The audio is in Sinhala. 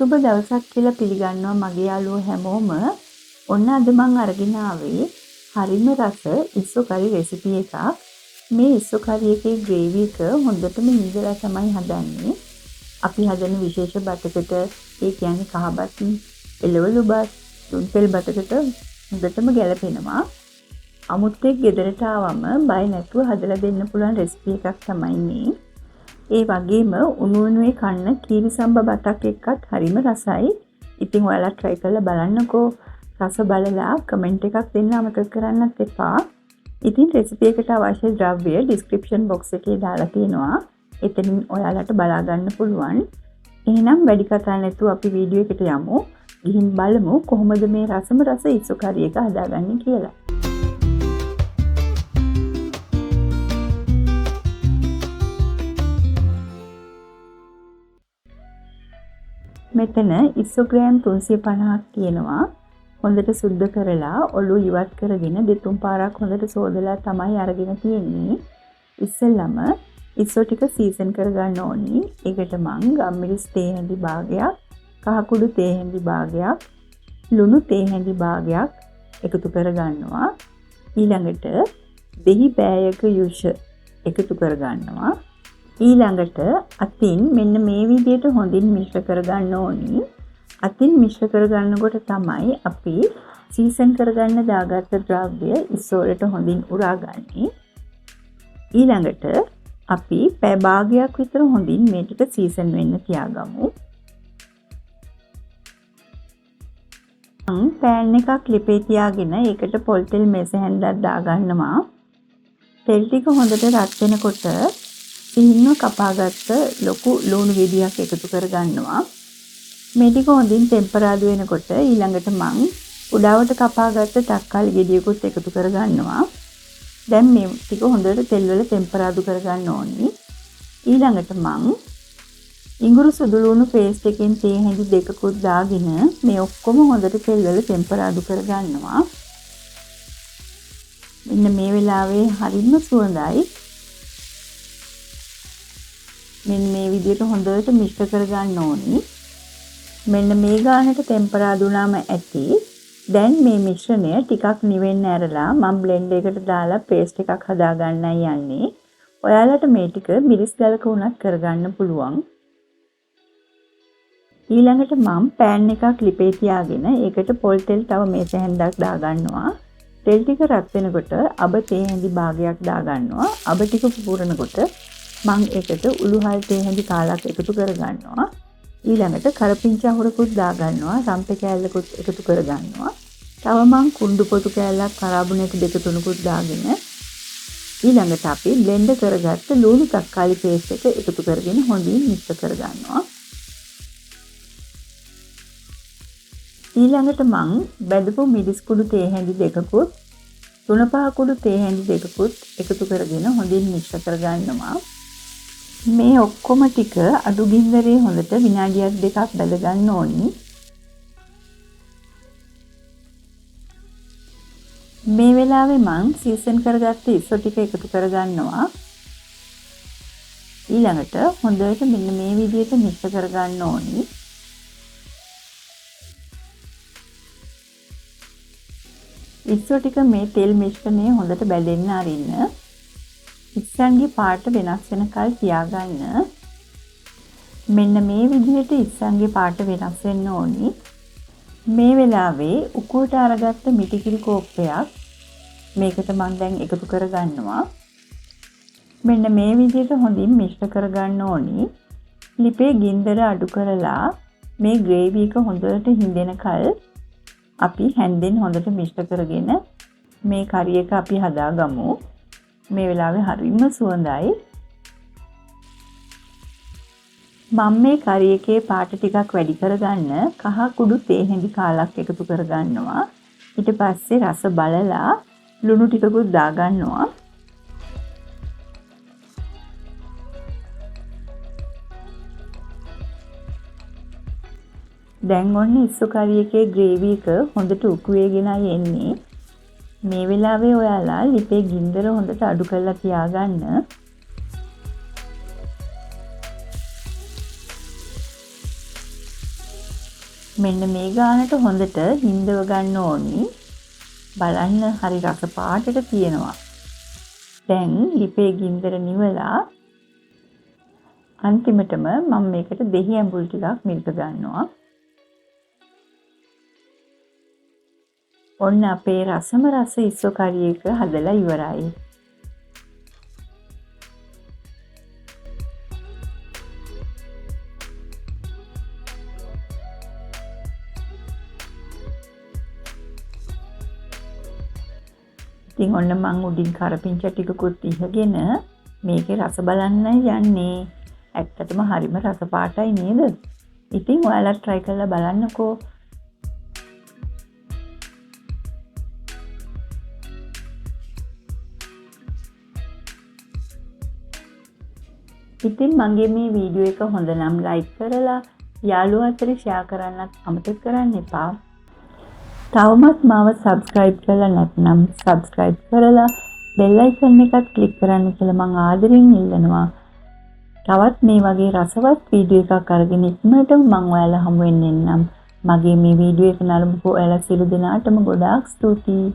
සුබ දවසක් කියලා පිළිගන්නවා මගේ යාළුවෝ හැමෝම. ඔන්න අද මං අරගෙන ආවේ හරිම රස ඉස්සු කරි රෙසිපි එකක්. මේ ඉස්සු කරි එකේ ග්‍රේවි එක හොඳටම ඉඳලා තමයි හදන්නේ. අපි හදන විශේෂ බතකට ඒ කියන්නේ කහබත්, එළවලු බත්, තුන්තෙල් බතකට හොඳටම ගැලපෙනවා. අමුත්තෙක් ගෙදරට ආවම බය නැතුව හදලා දෙන්න පුළුවන් රෙසිපි එකක් තමයි මේ. ඒ වගේම උණුවේ කන්න කීරිසම්බ බතක් එක්කත් හරිම රසයි. ඉතින් ඔයාලා try කරලා බලන්නකෝ. රස බලලා කමෙන්ට් එකක් දෙන්න අමතක කරන්නත් එපා. ඉතින් රෙසිපි එකට අවශ්‍ය ද්‍රව්‍ය description box එකේ දාලා තියෙනවා. එතනින් ඔයාලට බලා ගන්න පුළුවන්. එහෙනම් වැඩි කතා නැතුව අපි වීඩියෝ එකට යමු. ගිහින් බලමු කොහොමද මේ රසම රස ඉස්සු කරි එක හදාගන්නේ කියලා. මෙතන ඉස්සු ග්‍රෑම් 350ක් තියෙනවා. හොඳට සුද්ධ කරලා ඔලුව ඉවත් කරගෙන දෙතුන් පාරක් හොඳට සෝදලා තමයි අරගෙන තියෙන්නේ. ඉස්සෙල්ලම ඉස්සු ටික සීසන් කරගන්න ඕනි. ඒකට මං ගම්මිරිස් තේ හැඳි භාගයක්, කහ කුඩු තේ හැඳි භාගයක්, ලුණු තේ හැඳි භාගයක් එකතු කරගන්නවා. ඊළඟට දෙහි බෑයක යුෂ එකතු කරගන්නවා. ඊළඟට අතින් මෙන්න මේ විදිහට හොඳින් මිශ්‍ර කරගන්න ඕනි. අතින් මිශ්‍ර කරගන්නකොට තමයි අපි සීසන් කරගන්න දාගත්ත ද්‍රව්‍ය ඉස්සෝලට හොඳින් උරාගන්නේ. ඊළඟට අපි පැය භාගයක් විතර හොඳින් මේ ටික සීසන් වෙන්න තියාගමු. පෑන් එකක් ලිපේ තියාගෙන ඒකට පොල් තෙල් මෙස හැන්දක් දාගන්නවා. තෙල් ටික හොඳට රත් වෙනකොට සිහින්ව කපාගත්ත ලොකු ලුණු ගෙඩියක් එකතු කරගන්නවා. මේ ටික හොඳින් ටෙම්පරාදු වෙනකොට ඊළඟට මං උඩාවට කපාගත්ත තක්කාලි ගෙඩියකුත් එකතු කරගන්නවා. දැන් මේ ටික හොඳට තෙල් වල ටෙම්පරාදු කරගන්න ඕනි. ඊළඟට මං ඉඟුරු සුදු ලුණු පේස්ට් එකෙන් තේ හැඳි දෙකකුත් දාගෙන මේ ඔක්කොම හොඳට තෙල් වල ටෙම්පරාදු කරගන්නවා. මෙන්න මේ වෙලාවේ හරිම සුවඳයි. මෙන්න මේ විදිහට හොඳට මිශ්‍ර කරගන්න ඕනි. මෙන්න මේ ගානට ටෙම්පරාදු වුණාම ඇති. දැන් මේ මිශ්‍රණය ටිකක් නිවෙන්න ඇරලා මම බ්ලෙන්ඩර් එකට දාලා පේස්ට් එකක් හදාගන්නයි යන්නේ. ඔයාලට මේ ටික මිරිස් ගලක උනත් කරගන්න පුළුවන්. ඊළඟට මම පෑන් එකක් ලිපේ තියාගෙන ඒකට පොල් තෙල් තව මේස හැන්දක් දාගන්නවා. තෙල් ටික රත් වෙනකොට අබ තේ හැඳි භාගයක් දාගන්නවා. අබ ටික පුපුරනකොට මං ඒකට උළුහල් තේ හැඳි කාලක් එකතු කරගන්නවා. ඊළඟට කරපිංචා හොරකුත් දාගන්නවා. රම්පේ කෑල්ලකුත් එකතු කරගන්නවා. තව මං කුණ්ඩු පොතු කෑල්ලක් කරාබුනේට දෙක තුනකුත් දාගෙන ඊළඟට අපි බ්ලෙන්ඩ් කරගත්ත ලුණු තක්කාලි පේස්ට් එක එකතු කරගෙන හොඳින් මික්ස් කරගන්නවා. ඊළඟට මං බැදපු මිරිස් කුඩු තේ හැඳි දෙකකුත්, තුන පහ කුඩු තේ හැඳි දෙකකුත් එකතු කරගෙන හොඳින් මික්ස් කරගන්නවා. මේ ඔක්කොම ටික අඩු ගින්දරේ හොඳට විනාඩියක් දෙකක් බැද ගන්න ඕනි. මේ වෙලාවේ මං සීසන් කරගත්ත ඉස්සු ටික එකතු කරගන්නවා. ඊළඟට හොඳට මෙන්න මේ විදිහට මික්ස් කරගන්න ඕනි. ඉස්සු ටික මේ තෙල් මිශ්‍රණය හොඳට බැදෙන්න අරින්න. ඉස්සන්ගේ පාට වෙනස් වෙනකල් තියාගන්න. මෙන්න මේ විදිහට ඉස්සන්ගේ පාට වෙනස් වෙන්න ඕනි. මේ වෙලාවේ උකුවට අරගත්ත මිටිකිරි කෝප්පයක් මේකට මම දැන් එකතු කරගන්නවා. මෙන්න මේ විදිහට හොඳින් මිශ්‍ර කරගන්න ඕනි. ලිපේ ගින්දර අඩු කරලා මේ ග්‍රේවි එක හොඳට හිඳෙනකල් අපි හැන්දෙන් හොඳට මිශ්‍ර කරගෙන මේ කරි එක අපි හදාගමු. මේ වෙලාවේ හරිම සුවඳයි. මම මේ කරි එකේ පාට ටිකක් වැඩි කරගන්න කහ කුඩු තේ හැඳි කාලක් එකතු කරගන්නවා. ඊට පස්සේ රස බලලා ලුණු ටිකකුත් දාගන්නවා. දැන් ඔන්න ඉස්සු කරි එකේ ග්‍රේවි එක හොඳට උකුවේගෙනයි එන්නේ. මේ වෙලාවේ ඔයාලා ලිපේ ගින්දර හොඳට අඩු කරලා තියාගන්න. මෙන්න මේ ගානට හොඳට හින්දව ගන්න ඕනි. බලන්න හරි රස පාටට තියෙනවා. දැන් ලිපේ ගින්දර නිවලා අන්තිමටම මම මේකට දෙහි ඇඹුල් ටිකක් මිරික ගන්නවා. ඔන්න අපේ රසම රස ඉස්සෝ කරි එක හදලා ඉවරයි. ඉතින් ඔන්න මං උඩින් කරපිංචා ටිකකුත් ඉහගෙන මේකේ රස බලන්නයි යන්නේ. ඇත්තටම හරිම රස පාටයි නේද? ඉතින් ඔයාලා try කරලා බලන්නකෝ. ඉතින් මගේ මේ වීඩියෝ එක හොඳ නම් like කරලා යාළුවෝ අතර share කරන්නත් අමතක කරන්න එපා. තවමත් මාව subscribe කරලා නැත්නම් subscribe කරලා bell icon එකත් click කරන්න කියලා මම ආදරෙන් ඉල්ලනවා. තවත් මේ වගේ රසවත් වීඩියෝ එකක් අරගෙන ඉක්මනට මම ඔයාලා හමු වෙන්න එන්නම්. මගේ මේ වීඩියෝ එක නරඹපු ඔයාලා සියලු දෙනාටම ගොඩාක් ස්තුතියි.